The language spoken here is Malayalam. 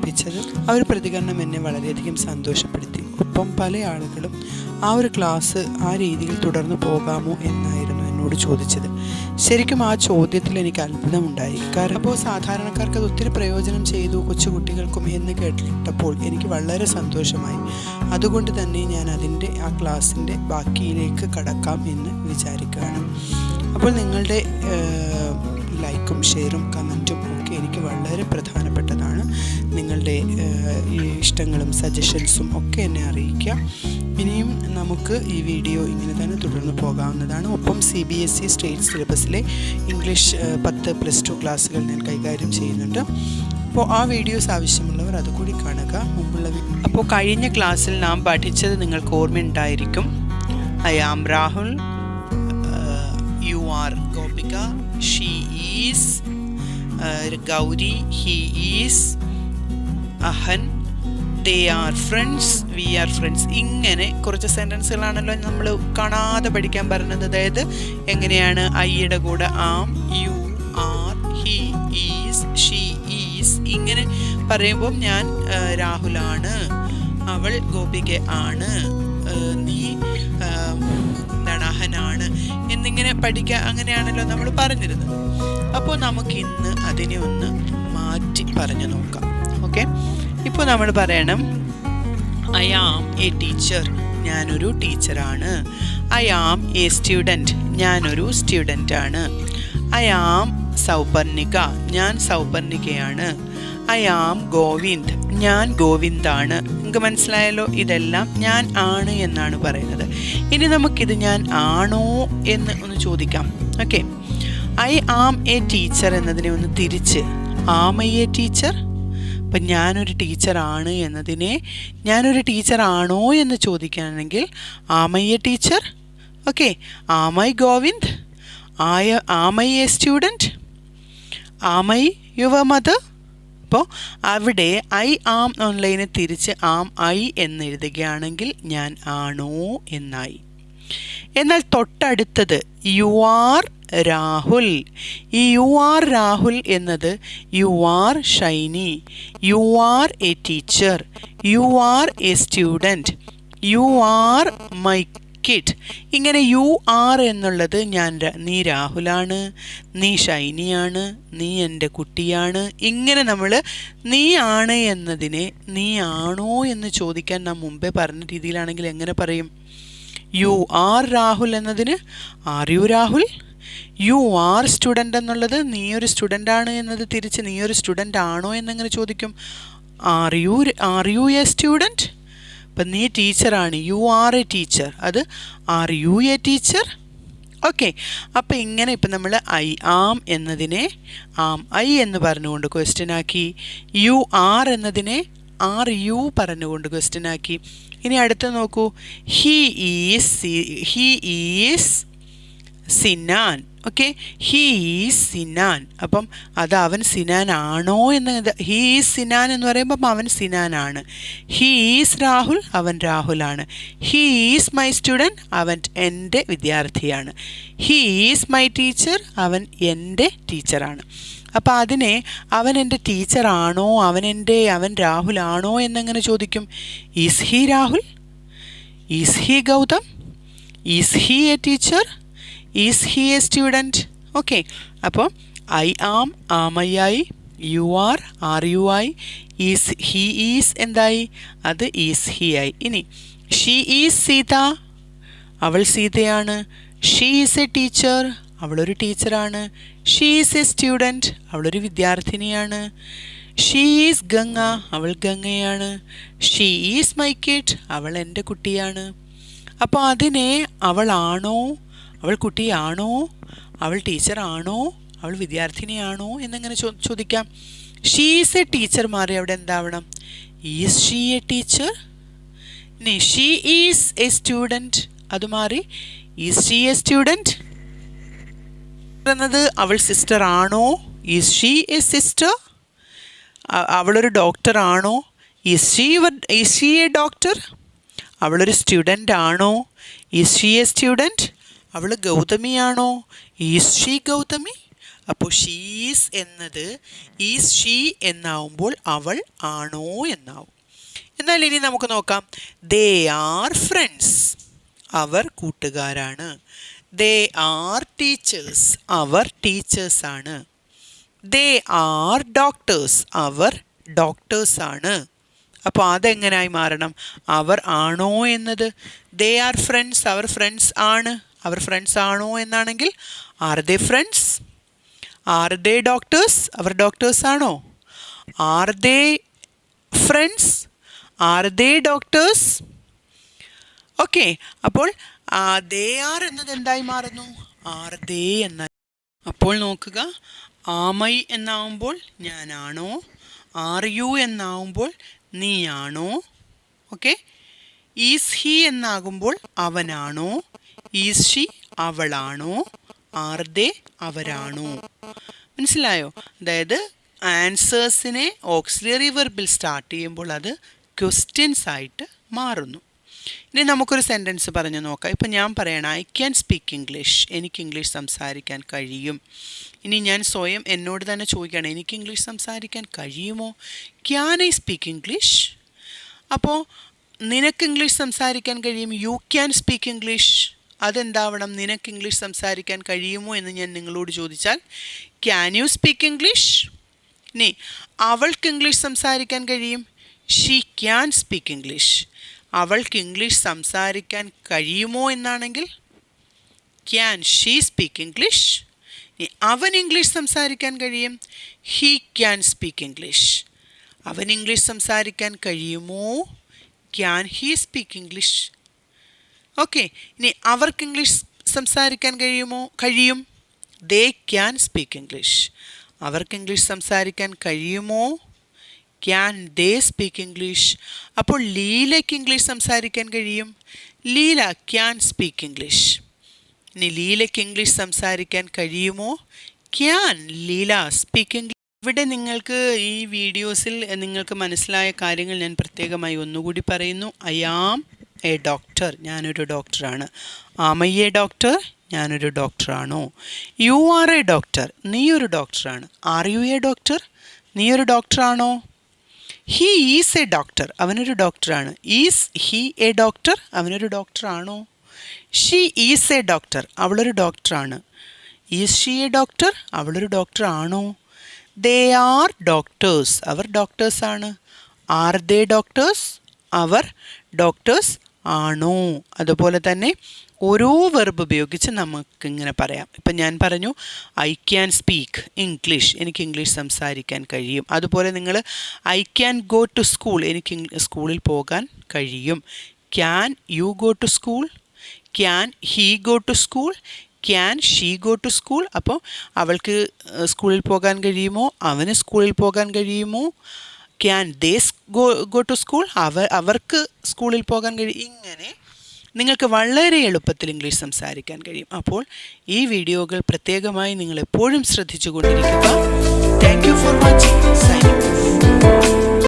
ലഭിച്ചത്. ആ ഒരു പ്രതികരണം എന്നെ വളരെയധികം സന്തോഷപ്പെടുത്തി. ഒപ്പം പല ആളുകളും ആ ഒരു ക്ലാസ് ആ രീതിയിൽ തുടർന്നു പോകാമോ എന്നായിരുന്നു എന്നോട് ചോദിച്ചത്. ശരിക്കും ആ ചോദ്യത്തിൽ എനിക്ക് അത്ഭുതമുണ്ടായി. കാരണം അപ്പോൾ സാധാരണക്കാർക്ക് അത് ഒത്തിരി പ്രയോജനം ചെയ്തു കൊച്ചുകുട്ടികൾക്കും എന്ന് കേട്ടപ്പോൾ എനിക്ക് വളരെ സന്തോഷമായി. അതുകൊണ്ട് തന്നെ ഞാൻ ആ ക്ലാസ്സിൻ്റെ ബാക്കിയിലേക്ക് കടക്കാം എന്ന് വിചാരിക്കുകയാണ്. അപ്പോൾ നിങ്ങളുടെ ലൈക്കും ഷെയറും കമൻറ്റും ഒക്കെ എനിക്ക് വളരെ പ്രധാനപ്പെട്ടതാണ്. നിങ്ങളുടെ ഇഷ്ടങ്ങളും സജഷൻസും ഒക്കെ എന്നെ അറിയിക്കുക. ഇനിയും നമുക്ക് ഈ വീഡിയോ ഇങ്ങനെ തന്നെ തുടർന്ന് പോകാവുന്നതാണ്. ഒപ്പം CBSE സ്റ്റേറ്റ് സിലബസിലെ ഇംഗ്ലീഷ് 10+2 ക്ലാസ്സുകൾ ഞാൻ കൈകാര്യം ചെയ്യുന്നുണ്ട്. അപ്പോൾ ആ വീഡിയോസ് ആവശ്യമുള്ളവർ അതുകൂടി കാണുക. അപ്പോൾ കഴിഞ്ഞ ക്ലാസ്സിൽ നാം പഠിച്ചത് നിങ്ങൾക്ക് ഓർമ്മയുണ്ടായിരിക്കും. I am Rahul, you are Gopika, she is Gauri, he is Ahan, they are friends, we are friends. ഇങ്ങനെ കുറച്ച് സെൻറ്റൻസുകളാണല്ലോ നമ്മൾ കാണാതെ പഠിക്കാൻ പറഞ്ഞത്. അതായത് എങ്ങനെയാണ് ഐയുടെ കൂടെ am, you are, he is, she is ഇങ്ങനെ പറയുമ്പോൾ ഞാൻ രാഹുലാണ്, അവൾ ഗോപിക ആണ്, നീ എന്താണ് അഹനാണ് എന്നിങ്ങനെ പഠിക്കുക. അങ്ങനെയാണല്ലോ നമ്മൾ പറഞ്ഞിരുന്നത്. അപ്പോൾ നമുക്കിന്ന് അതിനെ ഒന്ന് മാറ്റി പറഞ്ഞു നോക്കാം. ഓക്കെ, ഇപ്പോൾ നമ്മൾ പറയണം ഐ ആം എ ടീച്ചർ, ഞാനൊരു ടീച്ചറാണ്. ഐ ആം എ സ്റ്റുഡൻറ്റ്, ഞാനൊരു സ്റ്റുഡൻ്റാണ്. ഐ ആം സൗപർണിക, ഞാൻ സൗപർണികയാണ്. ഐ ആം ഗോവിന്ദ്, ഞാൻ ഗോവിന്ദാണ്. നിങ്ങൾക്ക് മനസ്സിലായല്ലോ? ഇതെല്ലാം ഞാൻ ആണ് എന്നാണ് പറയുന്നത്. ഇനി നമുക്കിത് ഞാൻ ആണോ എന്ന് ഒന്ന് ചോദിക്കാം. Okay, I am a teacher എന്നതിനെ ഒന്ന് തിരിച്ച് ആം ഐ എ ടീച്ചർ. അപ്പം ഞാനൊരു ടീച്ചറാണ് എന്നതിനെ ഞാനൊരു ടീച്ചറാണോ എന്ന് ചോദിക്കുകയാണെങ്കിൽ am I a teacher. Okay, am I Govind, am I a student, am I your mother. അപ്പോൾ അവിടെ ഐ ആം ഓൺലൈനെ തിരിച്ച് ആം ഐ എന്നെഴുതുകയാണെങ്കിൽ ഞാൻ ആണോ എന്നായി. എന്നാൽ തൊട്ടടുത്തത് യു ആർ രാഹുൽ. ഈ യു ആർ രാഹുൽ എന്നത് you are Shiny, U are A teacher, U are A student, you are my kid. ഇങ്ങനെ യു ആർ എന്നുള്ളത് നീ രാഹുലാണ്, നീ ഷൈനിയാണ്, നീ എൻ്റെ കുട്ടിയാണ്. ഇങ്ങനെ നമ്മൾ നീ ആണ് എന്നതിനെ നീ ആണോ എന്ന് ചോദിക്കാൻ നാം മുമ്പേ പറഞ്ഞ രീതിയിലാണെങ്കിൽ എങ്ങനെ പറയും? യു ആർ രാഹുൽ എന്നതിന് are you Rahul. You are student എന്നുള്ളത് നീ ഒരു സ്റ്റുഡൻ്റാണ് എന്നത് തിരിച്ച് നീ ഒരു സ്റ്റുഡൻ്റ് ആണോ എന്നെങ്ങനെ ചോദിക്കും? R you A student. അപ്പം നീ ടീച്ചറാണ്, യു ആർ എ ടീച്ചർ. അത് R you A teacher. Okay, അപ്പം ഇങ്ങനെ ഇപ്പം നമ്മൾ ഐ ആം എന്നതിനെ ആം ഐ എന്ന് പറഞ്ഞുകൊണ്ട് ക്വസ്റ്റ്യൻ ആക്കി, യു ആർ എന്നതിനെ ആർ യു പറഞ്ഞുകൊണ്ട് ക്വസ്റ്റ്യൻ ആക്കി. ഇനി അടുത്ത് നോക്കൂ, he is Sinan. Okay, he is Sinan. അപ്പം അത് അവൻ സിനാൻ ആണോ എന്ന്, ഹി ഈസ് സിനാൻ എന്ന് പറയുമ്പം അവൻ സിനാനാണ്. ഹി ഈസ് രാഹുൽ, അവൻ രാഹുലാണ്. ഹി ഈസ് മൈ സ്റ്റുഡൻറ്റ്, അവൻ എൻ്റെ വിദ്യാർത്ഥിയാണ്. ഹി ഈസ് മൈ ടീച്ചർ, അവൻ എൻ്റെ ടീച്ചറാണ്. അപ്പോൾ അതിനെ അവൻ എൻ്റെ ടീച്ചറാണോ, അവൻ രാഹുലാണോ എന്നെങ്ങനെ ചോദിക്കും? Is he Rahul? Is he Gautam? Is he a teacher? Is he a student? Okay, അപ്പോൾ ഐ ആം ഐ ആയി, യു ആർ യു ആയി, ഈസ് ഹി ഈസ് എന്തായി? അത് ഈസ് ഹി ആയി. ഇനി ഷീ ഈസ് സീത, അവൾ സീതയാണ്. ഷീ ഈസ് എ ടീച്ചർ, അവളൊരു ടീച്ചറാണ്. ഷീ ഈസ് എ സ്റ്റുഡൻറ്റ്, അവളൊരു വിദ്യാർത്ഥിനിയാണ്. ഷീ ഈസ് ഗംഗ, അവൾ ഗംഗയാണ്. ഷീ ഈസ് മൈ കിഡ്, അവൾ എൻ്റെ കുട്ടിയാണ്. അപ്പോൾ അതിനെ അവളാണോ, അവൾ കുട്ടിയാണോ, അവൾ ടീച്ചറാണോ, അവൾ വിദ്യാർത്ഥിനിയാണോ എന്നെങ്ങനെ ചോദിക്കാം? ഷീ ഈസ് എ ടീച്ചർ മാറി അവിടെ എന്താവണം? Is she a teacher. ഇനി ഷീ ഈസ് എ സ്റ്റുഡൻറ്റ്, അത് മാറി ഈസ് ഷീ എ സ്റ്റുഡൻറ്റ് എന്നത് അവൾ സിസ്റ്റർ ആണോ? Is she a sister. അവളൊരു ഡോക്ടറാണോ? Is she a doctor. അവളൊരു സ്റ്റുഡൻ്റ് ആണോ? Is she a student. അവൾ ഗൗതമിയാണോ? Is she Gautami. അപ്പോൾ ഷീസ് എന്നത് ഈസ് ഷീ എന്നാവുമ്പോൾ അവൾ ആണോ എന്നാവും. എന്നാൽ ഇനി നമുക്ക് നോക്കാം. ദേ ആർ ഫ്രണ്ട്സ്, അവർ കൂട്ടുകാരാണ്. ദേ ആർ ടീച്ചേഴ്സ്, അവർ ടീച്ചേഴ്സാണ്. ദേ ആർ ഡോക്ടേഴ്സ്, അവർ ഡോക്ടേഴ്സാണ്. അപ്പോൾ അതെങ്ങനായി മാറണം? അവർ ആണോ എന്നത് ദേ ആർ ഫ്രണ്ട്സ്, അവർ ഫ്രണ്ട്സ് ആണ്, അവർ ഫ്രണ്ട്സ് ആണോ എന്നാണെങ്കിൽ are they friends? Are they doctors, അവർ ഡോക്ടേഴ്സ് ആണോ? Are they friends, are they doctors? Okay, അപ്പോൾ ദേ ആർ എന്നത് എന്തായി മാറുന്നു? ആർ ദേ എന്നായി. അപ്പോൾ നോക്കുക, ആമൈ എന്നാവുമ്പോൾ ഞാനാണോ, ആർ യു എന്നാവുമ്പോൾ നീയാണോ, ഓക്കെ. ഈസ് ഹി എന്നാകുമ്പോൾ അവനാണോ, ഈസ് ഷി അവളാണോ, ആർ ദേ അവരാണോ? മനസ്സിലായോ? അതായത് ആൻസേഴ്സിനെ ഓക്സിലറി വെർബിൽ സ്റ്റാർട്ട് ചെയ്യുമ്പോൾ അത് ക്വസ്റ്റ്യൻസ് ആയിട്ട് മാറുന്നു. ഇനി നമുക്കൊരു സെൻറ്റൻസ് പറഞ്ഞു നോക്കാം. ഇപ്പം ഞാൻ പറയണം ഐ ക്യാൻ സ്പീക്ക് ഇംഗ്ലീഷ്, എനിക്ക് ഇംഗ്ലീഷ് സംസാരിക്കാൻ കഴിയും. ഇനി ഞാൻ സ്വയം എന്നോട് തന്നെ ചോദിക്കുകയാണ്, എനിക്ക് ഇംഗ്ലീഷ് സംസാരിക്കാൻ കഴിയുമോ? Can I speak English? അപ്പോൾ നിനക്ക് ഇംഗ്ലീഷ് സംസാരിക്കാൻ കഴിയും, യു ക്യാൻ സ്പീക്ക് ഇംഗ്ലീഷ്. അതെന്താവണം? നിനക്ക് ഇംഗ്ലീഷ് സംസാരിക്കാൻ കഴിയുമോ എന്ന് ഞാൻ നിങ്ങളോട് ചോദിച്ചാൽ ക്യാൻ യു സ്പീക്ക് ഇംഗ്ലീഷ്? ഇനി അവൾക്ക് ഇംഗ്ലീഷ് സംസാരിക്കാൻ കഴിയും, ഷീ ക്യാൻ സ്പീക്ക് ഇംഗ്ലീഷ്. അവൾക്ക് ഇംഗ്ലീഷ് സംസാരിക്കാൻ കഴിയുമോ എന്നാണെങ്കിൽ ക്യാൻ ഷീ സ്പീക്ക് ഇംഗ്ലീഷ്. അവൻ ഇംഗ്ലീഷ് സംസാരിക്കാൻ കഴിയും, ഹീ ക്യാൻ സ്പീക്ക് ഇംഗ്ലീഷ്. അവൻ ഇംഗ്ലീഷ് സംസാരിക്കാൻ കഴിയുമോ? Can he speak English. Okay, ഇനി അവർക്ക് ഇംഗ്ലീഷ് സംസാരിക്കാൻ കഴിയുമോ? കഴിയും, ദേ ക്യാൻ സ്പീക്ക് ഇംഗ്ലീഷ്. അവർക്ക് ഇംഗ്ലീഷ് സംസാരിക്കാൻ കഴിയുമോ? Can they speak English. അപ്പോൾ ലീലയ്ക്ക് ഇംഗ്ലീഷ് സംസാരിക്കാൻ കഴിയും, ലീല ക്യാൻ സ്പീക്ക് ഇംഗ്ലീഷ്. ഇനി ലീലയ്ക്ക് ഇംഗ്ലീഷ് സംസാരിക്കാൻ കഴിയുമോ? Can Leela speak English. ഇവിടെ നിങ്ങൾക്ക് ഈ വീഡിയോസിൽ നിങ്ങൾക്ക് മനസ്സിലായ കാര്യങ്ങൾ ഞാൻ പ്രത്യേകമായി ഒന്നുകൂടി പറയുന്നു. ഐ ആം എ ഡോക്ടർ, ഞാനൊരു ഡോക്ടറാണ്. ആം ഐ എ ഡോക്ടർ, ഞാനൊരു ഡോക്ടറാണോ? യു ആർ എ ഡോക്ടർ, നീ ഒരു ഡോക്ടറാണ്. ആർ യു എ ഡോക്ടർ, നീ ഒരു ഡോക്ടറാണോ? ഹീ ഈസ് എ ഡോക്ടർ, അവനൊരു ഡോക്ടറാണ്. ഈസ് ഹീ എ ഡോക്ടർ, അവനൊരു ഡോക്ടറാണോ? ഷീ ഈസ് എ ഡോക്ടർ, അവളൊരു ഡോക്ടറാണ്. ഈസ് ഷീ എ ഡോക്ടർ, അവളൊരു ഡോക്ടറാണോ? ദേ ആർ ഡോക്ടേഴ്സ്, അവർ ഡോക്ടേഴ്സാണ്. ആർ ദേ ഡോക്ടേഴ്സ്, അവർ ഡോക്ടേഴ്സ് ആണോ? അതുപോലെ തന്നെ ഓരോ വെർബ് ഉപയോഗിച്ച് നമുക്കിങ്ങനെ പറയാം. ഇപ്പം ഞാൻ പറഞ്ഞു ഐ ക്യാൻ സ്പീക്ക് ഇംഗ്ലീഷ്, എനിക്ക് ഇംഗ്ലീഷ് സംസാരിക്കാൻ കഴിയും. അതുപോലെ നിങ്ങൾ I can go to school, എനിക്ക് സ്കൂളിൽ പോകാൻ കഴിയും. Can you go to school? Can he go to school? Can she go to school? അപ്പോൾ അവൾക്ക് സ്കൂളിൽ പോകാൻ കഴിയുമോ? അവന് സ്കൂളിൽ പോകാൻ കഴിയുമോ? Can they go to school? അവർക്ക് സ്കൂളിൽ പോകാൻ കഴിയും. ഇങ്ങനെ നിങ്ങൾക്ക് വളരെ എളുപ്പത്തിൽ ഇംഗ്ലീഷ് സംസാരിക്കാൻ കഴിയും. അപ്പോൾ ഈ വീഡിയോകൾ പ്രത്യേകമായി നിങ്ങൾ എപ്പോഴും ശ്രദ്ധിച്ചു കൊണ്ടിരിക്കുക. Thank you for watching. Signing off.